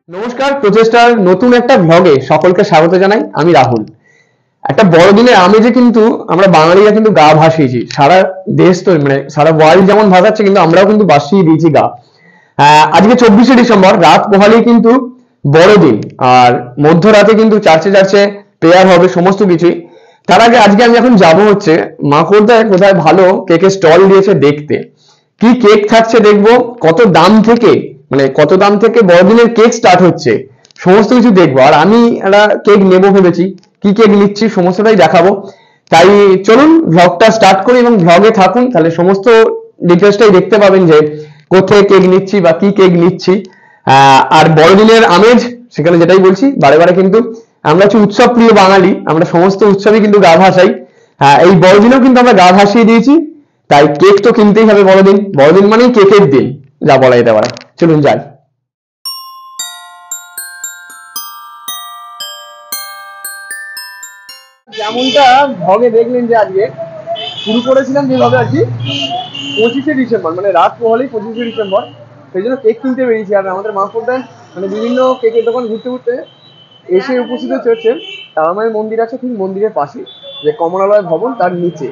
নমস্কার, প্রচেষ্টার নতুন একটা ভ্লগে সকলকে স্বাগত জানাই। আমি রাহুল। একটা বড়দিনের আমেজে কিন্তু আমরা বাঙালিরা কিন্তু গা ভাসিয়েছি। সারা দেশ তো মানে সারা ওয়ার্ল্ড যেমন ভাসাচ্ছে, কিন্তু আমরাও কিন্তু ভাসিয়ে দিয়েছি গা। আজকে 24শে ডিসেম্বর, রাত পোহালেই কিন্তু বড়দিন। আর মধ্যরাতে কিন্তু চার্চে চার্চে প্রেয়ার হবে, সমস্ত কিছুই। তার আগে আজকে আমি এখন যাব হচ্ছে মাকড়দায় কোথায় ভালো কেকের স্টল দিয়েছে দেখতে। কি কেক থাকছে দেখবো, কত দাম থেকে বড়দিনের কেক স্টার্ট হচ্ছে, সমস্ত কিছু দেখবো। আর আমি একটা কেক নেবো ভেবেছি, কি কেক নিচ্ছি সমস্তটাই দেখাবো। তাই চলুন ভ্লগটা স্টার্ট করি এবং ভ্লগে থাকুন, তাহলে সমস্ত ডিটেলসটাই দেখতে পাবেন যে কোথায় কেক নিচ্ছি বা কি কেক নিচ্ছি। আর বড়দিনের আমেজ সেখানে যেটাই বলছি বারে বারে, কিন্তু আমরা হচ্ছে উৎসব প্রিয় বাঙালি, আমরা সমস্ত উৎসবে কিন্তু গা ভাসাই। এই বড়দিনেও কিন্তু আমরা গা ভাসিয়ে দিয়েছি। তাই কেক তো কিনতেই হবে, বড়দিন বড়দিন মানেই কেকের দিন, যা বলা যেতে পারে। চলুন যাই। যেমনটা ভগে দেখলেন যে আজকে শুরু করেছিলাম যেভাবে আর কি, 25শে ডিসেম্বর মানে রাত পোহালেই 25শে ডিসেম্বর, সেই জন্য কেক কিনতে বেরিয়েছি। আর আমাদের মাহফুরদান মানে বিভিন্ন কেকের দোকান ঘুরতে ঘুরতে এসে উপস্থিত হচ্ছে তারামায়ের মন্দির আছে ঠিক মন্দিরের পাশে, যে কমলালয় ভবন তার নিচে।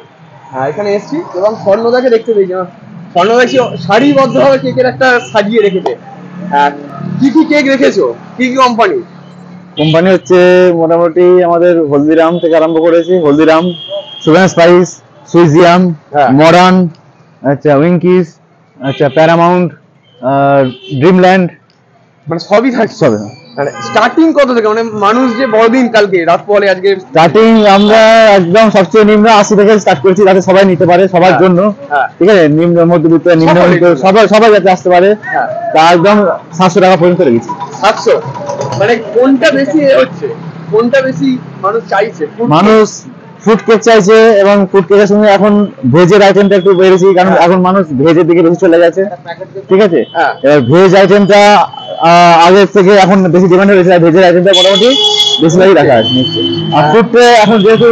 এখানে এসছি এবং স্বর্ণদাকে দেখতে পেয়েছি। স্বর্ণদা সারিবদ্ধভাবে কেকের একটা সাজিয়ে রেখেছে। কি কি কেক রেখেছো, কি কি কোম্পানি? কোম্পানি হচ্ছে মোটামুটি আমাদের হলদিরাম থেকে আরম্ভ করেছি, হলদিরাম, সুগার স্পাইস, সুইজিয়াম, মডার্ন, আচ্ছা উইঙ্কিস, আচ্ছা প্যারামাউন্ট, ড্রিমল্যান্ড, মানে সবই থাকছে। সবে মানে স্টার্টিং কত থেকে, মানে মানুষ যে বড়দিন কালকে রাত পরে আজকে স্টার্টিং আমরা একদম সবচেয়ে নিম্ন 80 থেকে স্টার্ট করেছি, যাতে সবাই নিতে পারে, সবার জন্য। ঠিক আছে, নিম্ন মধ্যবিত্ত নিম্ন সবাই সবাই যাতে আসতে পারে, তা একদম 700 টাকা পর্যন্ত রেখেছি। 700? মানে কোনটা বেশি হচ্ছে, কোনটা বেশি মানুষ চাইছে? মানুষ ফুড কেক চাইছে, এবং ফুড কেকের সঙ্গে এখন ভেজের আইটেমটা একটু বেড়েছি, কারণ এখন মানুষ ভেজের দিকে বেশি চলে গেছে। ঠিক আছে, এবার ভেজ আইটেমটা আগের থেকে এখন বেশি ডিমান্ড হয়েছে, ভেজের আইটেমটা মোটামুটি বেশিরভাগই রাখা আছে। আর ফুডটা এখন যেহেতু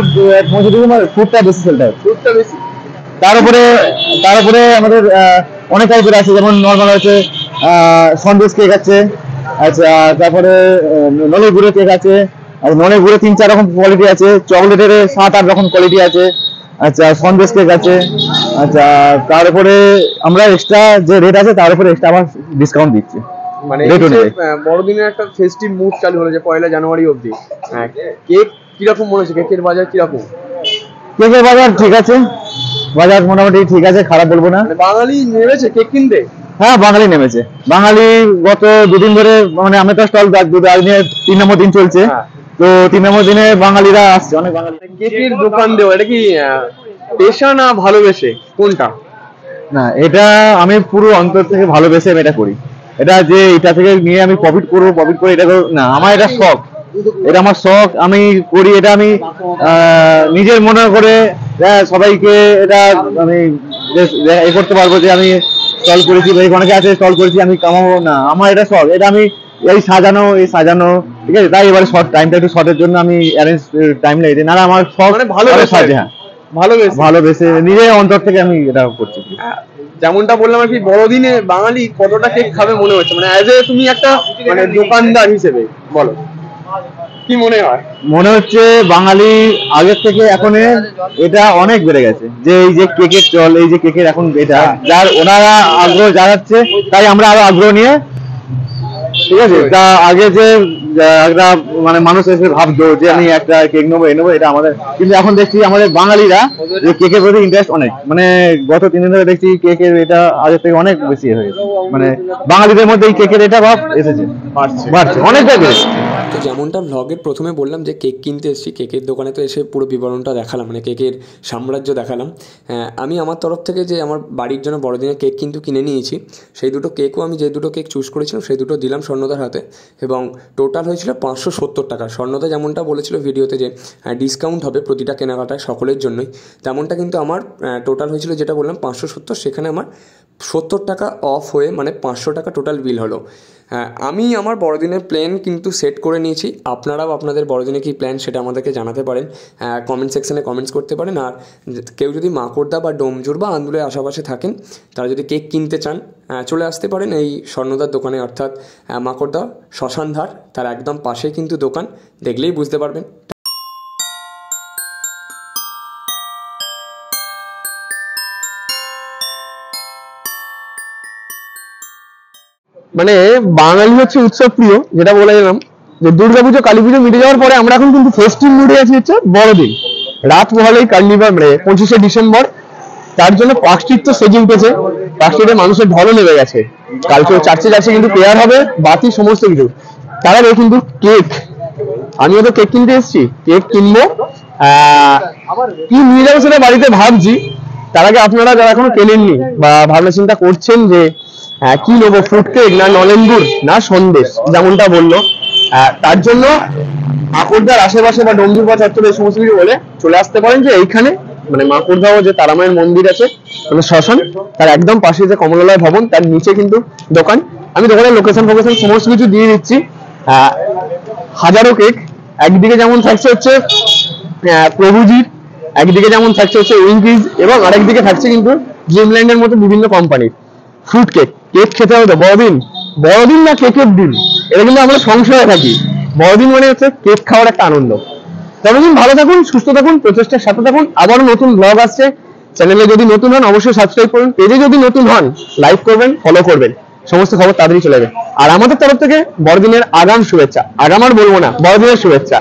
ফুডটা বেশি চলতে হবে, ফুডটা বেশি। তার উপরে আমাদের অনেক টাইপের আছে, যেমন নর্মাল আছে সন্দেশ কেক আছে, আচ্ছা তারপরে নলের গুঁড়ো কেক আছে, আর নলের গুঁড়ো 3-4 রকম কোয়ালিটি আছে, চকলেটের 7-8 রকম কোয়ালিটি আছে, আচ্ছা সন্দেশ কেক আছে। আচ্ছা তারপরে আমরা এক্সট্রা যে রেট আছে তার উপরে এক্সট্রা আবার ডিসকাউন্ট দিচ্ছি। মানে বড়দিনের একটা ফেস্টিভ মুড চালু হলো যে 1 জানুয়ারি অবধি। কেক কিরকম মনে হচ্ছে, কেকের বাজার কিরকম? কেকের বাজার ঠিক আছে, বাজার মোটামুটি ঠিক আছে, খারাপ বলবো না। বাঙালি নেমেছে কেক কিনতে? হ্যাঁ বাঙালি নেমেছে। বাঙালি গত দুদিন ধরে, মানে আমি তো স্টল নিয়ে 3 নম্বর দিন চলছে, তো 3 নম্বর দিনে বাঙালিরা আসছে, অনেক বাঙালি। কেকের দোকান দেওয়া এটা কি পেশা না ভালোবেসে, কোনটা? না, এটা আমি পুরো অন্তর থেকে ভালোবেসে আমি এটা করি। এটা যে এটা থেকে নিয়ে আমি প্রফিট করে এটা না, আমার এটা শখ, এটা আমার শখ, আমি করি এটা। আমি নিজের মনে করে সবাইকে এটা আমি এ করতে পারবো যে আমি স্টল করেছি, অনেকে আছে স্টল করেছি আমি কামাবো না, আমার এটা শখ। এটা আমি এই সাজানো ঠিক আছে, তাই এবারে শর্ট টাইমটা একটু শর্টের জন্য আমি অ্যারেঞ্জ টাইম লেগেছে, না আমার শখ মানে ভালো সাজে। হ্যাঁ ভালোবেসে নিজের অন্তর থেকে আমি এটা করছি। যেমনটা বললাম আর কি, বড়দিনে বাঙালি কতটা কেক খাবে মনে হচ্ছে, মানে অ্যাজ এ তুমি একটা মানে দোকানদার হিসেবে বলো, কি মনে হয়? মনে হচ্ছে বাঙালি আগের থেকে এখন এটা অনেক বেড়ে গেছে, যে এই যে কেকের চল, এই যে কেকের এখন এটা যার ওনারা আগ্রহ জানাচ্ছে, তাই আমরা আরো আগ্রহ নিয়ে। ঠিক আছে, তা আগে যে একটা মানে মানুষ এসে ভাবতো যে আমি একটা কেক নেবো, এটা আমাদের, কিন্তু এখন দেখছি আমাদের বাঙালিরা যে কেকের প্রতি ইন্টারেস্ট অনেক, মানে গত 3 দিন ধরে দেখছি কেকের এটা আগের থেকে অনেক বেশি হয়েছে, মানে বাঙালিদের মধ্যে এই কেকের এটা ভাব এসেছে, বাড়ছে অনেকটাই বেড়েছে। তো যেমনটা ভ্লগের প্রথমে বললাম যে কেক কিনতে এসেছি, কেকের দোকানে তো এসে পুরো বিবরণটা দেখালাম, মানে কেকের সাম্রাজ্য দেখালাম। আমি আমার তরফ থেকে যে আমার বাড়ির জন্য বড়দিনের কেক কিন্তু কিনে নিয়েছি, সেই দুটো কেকও আমি যে দুটো কেক চুজ করেছিলাম সেই দুটো দিলাম স্বর্ণদার হাতে, এবং টোটাল হয়েছিল 570 টাকা। স্বর্ণদা যেমনটা বলেছিল ভিডিওতে যে ডিসকাউন্ট হবে প্রতিটা কেনাকাটায় সকলের জন্যই, তেমনটা কিন্তু আমার টোটাল হয়েছিল যেটা বললাম 570, সেখানে আমার 70 টাকা অফ হয়ে মানে 500 টাকা টোটাল বিল হলো। আমি আমার বড়দিনের প্ল্যান কিন্তু সেট করে নিয়েছি, আপনারাও আপনাদের বড়দিনে কী প্ল্যান সেটা আমাদেরকে জানাতে পারেন, কমেন্ট সেকশানে কমেন্টস করতে পারেন। আর কেউ যদি মাকড়দা বা ডোমজুর বা আন্দুলের আশেপাশে থাকেন, তারা যদি কেক কিনতে চান চলে আসতে পারেন এই স্বর্ণদার দোকানে, অর্থাৎ মাকড়দা শ্মশানধার তার একদম পাশে কিন্তু দোকান, দেখলেই বুঝতে পারবেন। মানে বাঙালি হচ্ছে উৎসব প্রিয়, যেটা বলে গেলাম যে দুর্গাপুজো কালী পুজো মিটে যাওয়ার পরে আমরা এখন কিন্তু ফেস্টিভ মুডে আছি হচ্ছে বড়দিন। রাত পোহালেই কার্নিভাল, মানে 25শে ডিসেম্বর, তার জন্য পার্ক স্ট্রিট তো সেজে উঠেছে, পার্ক স্ট্রিটে মানুষের ঢলও নেমে গেছে। কালকে চার্চে যাচ্ছে কিন্তু প্রেয়ার হবে, বাতি সমস্ত কিছু। তার আগে কিন্তু কেক, আমিও তো কেক কিনতে এসেছি, কেক কিনবো। কি নিয়ে যাবো সেটা বাড়িতে ভাবছি। তার আগে আপনারা যারা এখনো কেনেননি বা ভাবনা চিন্তা করছেন যে কি নেবো, ফ্রুট কেক না নলেন গুড় না সন্দেশ, যেমনটা বললো, তার জন্য মাকড়দার আশেপাশে বা ডোমজুরপা চত্বরে এই সমস্ত কিছু বলে চলে আসতে পারেন যে এইখানে, মানে মাকড়দাও যে তারামায়ের মন্দির আছে, মানে শ্মশান, তার একদম পাশে যে কমলালয় ভবন, তার নিচে কিন্তু দোকান। আমি দোকানের লোকেশন সমস্ত কিছু দিয়ে দিচ্ছি। হাজারো কেক, একদিকে যেমন থাকছে হচ্ছে প্রভুজির, একদিকে যেমন থাকছে হচ্ছে উইঙ্কিজ, এবং আরেকদিকে থাকছে কিন্তু ড্রিমল্যান্ডের মতো বিভিন্ন কোম্পানির ফ্রুট কেক। কেক খেতে হবে তো, বড়দিন না কেকের দিন, এটা কিন্তু আমরা সংশয়ে থাকি। বড়দিন মানে হচ্ছে কেক খাওয়ার একটা আনন্দ। ততদিন ভালো থাকুন, সুস্থ থাকুন, প্রচেষ্টার সাথে থাকুন। আবারও নতুন ব্লগ আসছে। চ্যানেলে যদি নতুন হন অবশ্যই সাবস্ক্রাইব করুন, পেজে যদি নতুন হন লাইক করবেন, ফলো করবেন, সমস্ত খবর তাড়াতাড়ি চলে যাবে। আর আমাদের তরফ থেকে বড়দিনের আগাম শুভেচ্ছা, আগাম আর বলবো না, বড়দিনের শুভেচ্ছা।